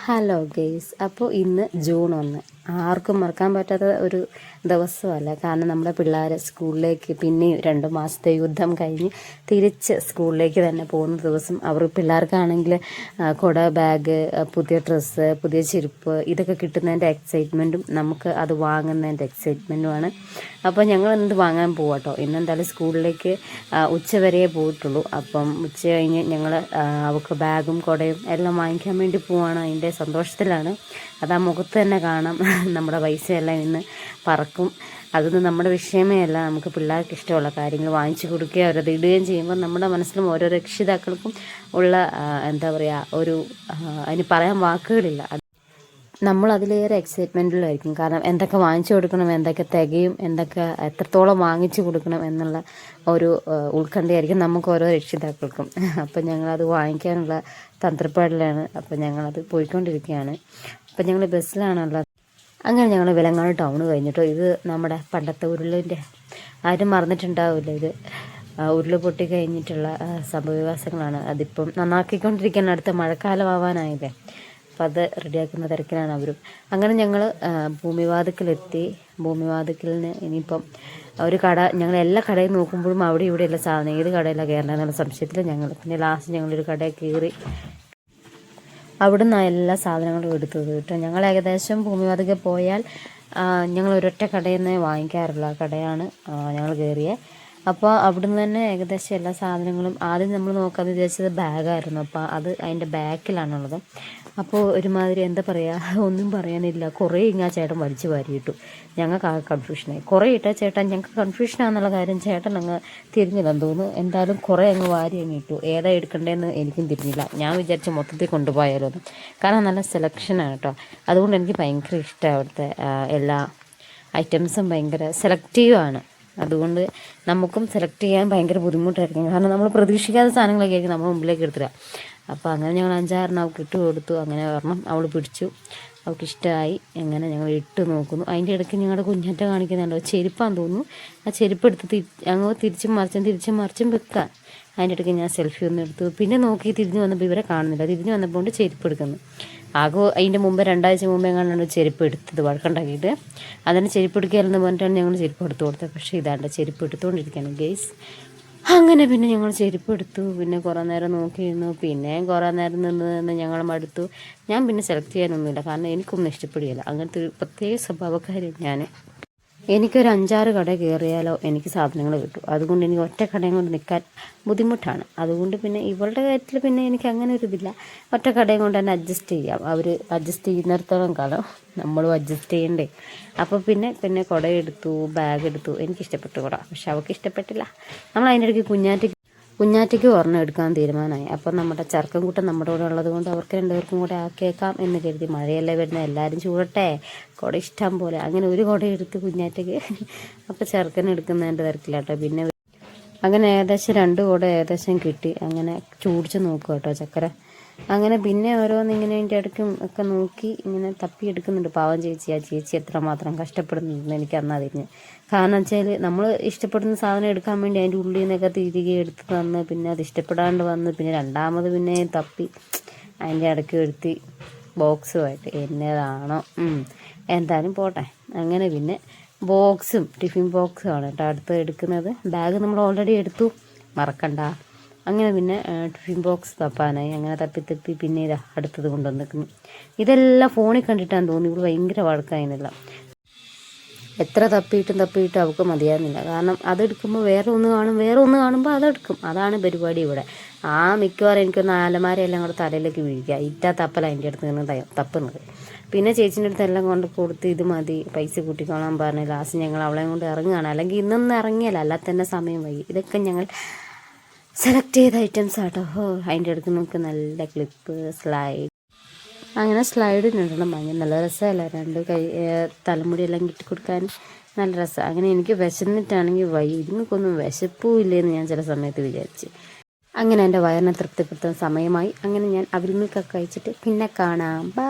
Hello guys, അപ്പോൾ ഇന്ന് June 1 ആർക്കും മറക്കാൻ പറ്റാത്ത ഒരു ദിവസമല്ല. കാരണം നമ്മുടെ പിള്ളേർ സ്കൂളിലേക്ക് പിന്നെയും 2 മാസത്തെ യുദ്ധം കഴിഞ്ഞ് തിരിച്ച് സ്കൂളിലേക്ക് തന്നെ പോകുന്ന ദിവസം. പിള്ളേർക്കാണെങ്കിൽ കുട, ബാഗ്, പുതിയ ഡ്രസ്സ്, പുതിയ ചെരുപ്പ് ഇതൊക്കെ കിട്ടുന്നതിൻ്റെ എക്സൈറ്റ്മെൻറ്റും നമുക്ക് അത് വാങ്ങുന്നതിൻ്റെ എക്സൈറ്റ്മെൻറ്റുമാണ്. അപ്പോൾ ഞങ്ങൾ എന്ത് വാങ്ങാൻ പോവാട്ടോ. ഇന്നെന്തായാലും സ്കൂളിലേക്ക് ഉച്ചവരെയേ പോയിട്ടുള്ളൂ. അപ്പം ഉച്ച കഴിഞ്ഞ് ഞങ്ങൾ അവൾക്ക് ബാഗും കുടയും എല്ലാം വാങ്ങിക്കാൻ വേണ്ടി പോവാണ്. അതിൻ്റെ സന്തോഷത്തിലാണ്. അത് ആ മുഖത്ത് തന്നെ കാണാം. നമ്മുടെ പൈസയെല്ലാം ഇന്ന് പറക്കും. അതൊന്നും നമ്മുടെ വിഷയമേ അല്ല. നമുക്ക് പിള്ളേർക്ക് ഇഷ്ടമുള്ള കാര്യങ്ങൾ വാങ്ങിച്ചു കൊടുക്കുകയോ അവരത് ഇടുകയും ചെയ്യുമ്പോൾ നമ്മുടെ മനസ്സിലും ഓരോ രക്ഷിതാക്കൾക്കും ഉള്ള എന്താ പറയുക, ഒരു അതിന് പറയാൻ വാക്കുകളില്ല. നമ്മളതിലേറെ എക്സൈറ്റ്മെൻറ്റിലായിരിക്കും. കാരണം എന്തൊക്കെ വാങ്ങിച്ചു കൊടുക്കണം, എന്തൊക്കെ തികയും, എന്തൊക്കെ എത്രത്തോളം വാങ്ങിച്ചു കൊടുക്കണം എന്നുള്ള ഒരു ഉത്കണ്ഠയായിരിക്കും നമുക്ക് ഓരോ രക്ഷിതാക്കൾക്കും. അപ്പം ഞങ്ങളത് വാങ്ങിക്കാനുള്ള തന്ത്രപ്പാടിലാണ്. അപ്പം ഞങ്ങളത് പോയിക്കൊണ്ടിരിക്കുകയാണ്. അപ്പം ഞങ്ങൾ ബസ്സിലാണുള്ളത്. അങ്ങനെ ഞങ്ങൾ വിലങ്ങാട് ടൗൺ കഴിഞ്ഞിട്ടോ. ഇത് നമ്മുടെ പണ്ടത്തെ ഉരുളിൻ്റെ ആരും മറന്നിട്ടുണ്ടാവില്ല. ഇത് ഉരുള് പൊട്ടി കഴിഞ്ഞിട്ടുള്ള സംഭവവികാസങ്ങളാണ്. അതിപ്പം നന്നാക്കിക്കൊണ്ടിരിക്കുകയാണ്. അടുത്ത മഴക്കാലം ആവാനായില്ലേ. അപ്പം അത് റെഡിയാക്കുന്ന തിരക്കിലാണ് അവരും. അങ്ങനെ ഞങ്ങൾ ഭൂമിവാതിക്കലെത്തി. ഭൂമിവാതിക്കലിന് ഇനിയിപ്പം ഒരു കട, ഞങ്ങൾ എല്ലാ കടയിൽ നോക്കുമ്പോഴും അവിടെ ഇവിടെയുള്ള സാധനം ഏത് കടയിലാണ് കയറേണ്ടത് എന്നുള്ള സംശയത്തിൽ ഞങ്ങൾ പിന്നെ ലാസ്റ്റ് ഞങ്ങളൊരു കടയിൽ കയറി. അവിടെ നിന്നാണ് എല്ലാ സാധനങ്ങളും എടുത്തത് കേട്ടോ. ഞങ്ങൾ ഏകദേശം ഭൂമിവാതിക്കൽ പോയാൽ ഞങ്ങൾ ഒരൊറ്റ കടയിൽ നിന്ന് വാങ്ങിക്കാറുള്ള കടയാണ് ഞങ്ങൾ കയറിയത്. അപ്പോൾ അവിടുന്ന് തന്നെ ഏകദേശം എല്ലാ സാധനങ്ങളും ആദ്യം നമ്മൾ നോക്കാതെ വിചാരിച്ചത് ബാഗായിരുന്നു. അപ്പോൾ അത് അതിൻ്റെ ബാക്കിലാണുള്ളത്. അപ്പോൾ ഒരുമാതിരി എന്താ പറയുക, ഒന്നും പറയാനില്ല. കുറേ ഇങ്ങ് ആ ചേട്ടൻ വലിച്ചു വാരിയിട്ടു. ഞങ്ങൾക്ക് ആ കൺഫ്യൂഷനായി. കുറേ ഇട്ടാൽ ചേട്ടൻ ഞങ്ങൾക്ക് കൺഫ്യൂഷനാണെന്നുള്ള കാര്യം ചേട്ടൻ അങ്ങ് തിരിഞ്ഞില്ലെന്ന് തോന്നുന്നു. എന്തായാലും കുറേ അങ്ങ് വാരി അങ്ങ് ഇട്ടു. ഏതാ എടുക്കേണ്ടതെന്ന് എനിക്കും തിരിഞ്ഞില്ല. ഞാൻ വിചാരിച്ച മൊത്തത്തിൽ കൊണ്ടുപോയാലോ എന്ന്. കാരണം നല്ല സെലക്ഷനാണ് കേട്ടോ. അതുകൊണ്ട് എനിക്ക് ഭയങ്കര ഇഷ്ടമാണ് അവിടുത്തെ എല്ലാ ഐറ്റംസും. ഭയങ്കര സെലക്റ്റീവാണ്. അതുകൊണ്ട് നമുക്കും സെലക്ട് ചെയ്യാൻ ഭയങ്കര ബുദ്ധിമുട്ടായിരിക്കും. കാരണം നമ്മൾ പ്രതീക്ഷിക്കാത്ത സാധനങ്ങളൊക്കെ ആയിരിക്കും നമ്മൾ മുമ്പിലേക്ക് എടുത്തിടുക. അപ്പോൾ അങ്ങനെ ഞങ്ങൾ 5-6 അവൾക്ക് ഇട്ട് കൊടുത്തു. അങ്ങനെ ഒരെണ്ണം അവൾ പിടിച്ചു, അവൾക്ക് ഇഷ്ടമായി. അങ്ങനെ ഞങ്ങൾ ഇട്ട് നോക്കുന്നു. അതിൻ്റെ ഇടയ്ക്ക് ഞങ്ങളുടെ കുഞ്ഞാറ്റ കാണിക്കുന്നുണ്ടോ, ചെരുപ്പാന്ന് തോന്നുന്നു. ആ ചെരുപ്പ് എടുത്ത് അങ്ങ് തിരിച്ചും മറിച്ചും വെക്കാൻ. അതിൻ്റെ ഇടയ്ക്ക് ഞാൻ സെൽഫി ഒന്നും എടുത്തു. പിന്നെ നോക്കി തിരിഞ്ഞ് വന്നപ്പോൾ ഇവരെ കാണുന്നില്ല. തിരിഞ്ഞ് വന്നപ്പോൾ ചെരുപ്പ് എടുക്കുന്നു. ആകെ അതിൻ്റെ മുമ്പ് 2 ആഴ്ച മുമ്പേ എങ്ങാണ്ടാണ് ചെരുപ്പ് എടുത്തത് വഴക്കുണ്ടാക്കിയിട്ട്. അതിന് ചെരുപ്പ് എടുക്കുകയല്ലെന്ന് പറഞ്ഞിട്ടാണ് ഞങ്ങൾ ചെരുപ്പ് എടുത്തു കൊടുത്തത്. പക്ഷേ ഇതാണ്ട് ചെരുപ്പ് എടുത്തുകൊണ്ടിരിക്കുകയാണ് ഗെയ്സ്. അങ്ങനെ പിന്നെ ഞങ്ങൾ ചെരുപ്പ് എടുത്തു. പിന്നെ കുറേ നേരം നോക്കിയിരുന്നു. പിന്നെ കുറേ നേരം നിന്ന് ഞങ്ങൾ മടുത്തു. ഞാൻ പിന്നെ സെലക്ട് ചെയ്യാനൊന്നുമില്ല. കാരണം എനിക്കൊന്നും ഇഷ്ടപ്പെടുകയില്ല. അങ്ങനത്തെ ഒരു പ്രത്യേക സ്വഭാവക്കാരും ഞാൻ. എനിക്കൊരു 5-6 കട കയറിയാലോ എനിക്ക് സാധനങ്ങൾ കിട്ടും. അതുകൊണ്ട് എനിക്ക് ഒറ്റ കടയും കൊണ്ട് നിൽക്കാൻ ബുദ്ധിമുട്ടാണ്. അതുകൊണ്ട് പിന്നെ ഇവളുടെ കാര്യത്തിൽ പിന്നെ എനിക്ക് അങ്ങനെ ഒരു ഇതില്ല. ഒറ്റ കടയും കൊണ്ട് തന്നെ അഡ്ജസ്റ്റ് ചെയ്യാം. അവർ അഡ്ജസ്റ്റ് ചെയ്യുന്നിടത്തോളം കാലം നമ്മളും അഡ്ജസ്റ്റ് ചെയ്യണ്ടേ. അപ്പോൾ പിന്നെ കുട എടുത്തു, ബാഗ് എടുത്തു. എനിക്കിഷ്ടപ്പെട്ടു കുട, പക്ഷെ അവൾക്ക് ഇഷ്ടപ്പെട്ടില്ല. നമ്മൾ അതിൻ്റെ ഇടയ്ക്ക് കുഞ്ഞാറ്റയ്ക്ക് ഒരെണ്ണം എടുക്കാൻ തീരുമാനമായി. അപ്പം നമ്മുടെ ചെറുക്കൻകൂട്ടം നമ്മുടെ കൂടെ ഉള്ളത് കൊണ്ട് അവർക്ക് 2 പേർക്കും കൂടെ ആക്കിയേക്കാം എന്ന് കരുതി. മഴയല്ലേ വരുന്നത്, എല്ലാവരും ചൂടട്ടെ, കുട ഇഷ്ടം പോലെ. അങ്ങനെ ഒരു കുട എടുത്ത് കുഞ്ഞാറ്റയ്ക്ക്. അപ്പോൾ ചെറുക്കൻ എടുക്കുന്നതിൻ്റെ തിരക്കിലാട്ടോ. പിന്നെ അങ്ങനെ ഏകദേശം 2 കുട ഏകദേശം കിട്ടി. അങ്ങനെ ചൂടിച്ച് നോക്കുക കേട്ടോ ചക്കര. അങ്ങനെ പിന്നെ ഓരോന്നിങ്ങനെ അതിൻ്റെ ഇടയ്ക്കും ഒക്കെ നോക്കി ഇങ്ങനെ തപ്പിയെടുക്കുന്നുണ്ട്. പാവം ചേച്ചി. ആ ചേച്ചി എത്രമാത്രം കഷ്ടപ്പെടുന്നുണ്ടെന്ന് എനിക്ക് അന്നാ തിരിഞ്ഞ്. കാരണം വെച്ചാൽ നമ്മൾ ഇഷ്ടപ്പെടുന്ന സാധനം എടുക്കാൻ വേണ്ടി അതിൻ്റെ ഉള്ളിൽ നിന്നൊക്കെ തിരികെ എടുത്ത് തന്ന് പിന്നെ അത് ഇഷ്ടപ്പെടാണ്ട് വന്ന് പിന്നെ രണ്ടാമത് പിന്നെ തപ്പി അതിൻ്റെ ഇടയ്ക്ക് എടുത്തി ബോക്സുമായിട്ട് എന്നതാണോ. എന്തായാലും പോട്ടെ. അങ്ങനെ പിന്നെ ബോക്സും ടിഫിൻ ബോക്സുമാണ് കേട്ടോ അടുത്ത് എടുക്കുന്നത്. ബാഗ് നമ്മൾ ഓൾറെഡി എടുത്തു, മറക്കണ്ട. അങ്ങനെ പിന്നെ ടിഫിൻ ബോക്സ് തപ്പാനായി. അങ്ങനെ തപ്പി പിന്നെ ഇതാ അടുത്തത് കൊണ്ടുവന്നിരിക്കുന്നു. ഇതെല്ലാം ഫോണിൽ കണ്ടിട്ടാന്ന് തോന്നി. ഇവിടെ ഭയങ്കര വഴക്കായിരുന്നില്ല. എത്ര തപ്പിയിട്ടും അവൾക്ക് മതിയാകുന്നില്ല. കാരണം അതെടുക്കുമ്പോൾ വേറെ ഒന്ന് കാണുമ്പോൾ അതെടുക്കും. അതാണ് പരിപാടി ഇവിടെ. മിക്കവാറും എനിക്കൊന്ന് അലമാരയെല്ലാം കൂടെ തലയിലേക്ക് വീഴിക്കുക. ഇറ്റാ തപ്പല അതിൻ്റെ അടുത്ത് നിന്ന് തപ്പുന്നത്. പിന്നെ ചേച്ചീൻ്റെ അടുത്ത് എല്ലാം കൊണ്ട് കൊടുത്ത് ഇത് മതി, പൈസ കൂട്ടിക്കോളാൻ പറഞ്ഞ് ലാസ്റ്റ് ഞങ്ങൾ അവളെയും കൊണ്ട് ഇറങ്ങുകയാണ്. അല്ലെങ്കിൽ ഇന്നൊന്നും ഇറങ്ങിയല്ല, അല്ലാതെ തന്നെ സമയം വൈകി. ഇതൊക്കെ ഞങ്ങൾ സെലക്ട് ചെയ്ത ഐറ്റംസ് ആട്ടോ. അതിൻ്റെ അടുത്ത് നമുക്ക് നല്ല ക്ലിപ്പ്, സ്ലൈഡ്. അങ്ങനെ സ്ലൈഡിനിടണം. ഭയങ്കര നല്ല രസമല്ല, 2 കൈ തലമുടിയെല്ലാം കിട്ടിക്കൊടുക്കാൻ നല്ല രസമാണ്. അങ്ങനെ എനിക്ക് വിശന്നിട്ടാണെങ്കിൽ ഇതിനൊക്കൊന്നും വിശപ്പും ഇല്ലേന്ന് ഞാൻ ചില സമയത്ത് വിചാരിച്ച്. അങ്ങനെ എൻ്റെ വയറിനെ തൃപ്തിപ്പെടുത്തുന്ന സമയമായി. അങ്ങനെ ഞാൻ അവിൽ മിൽക്കൊക്കെ കഴിച്ചിട്ട് പിന്നെ കാണാം. ബൈ.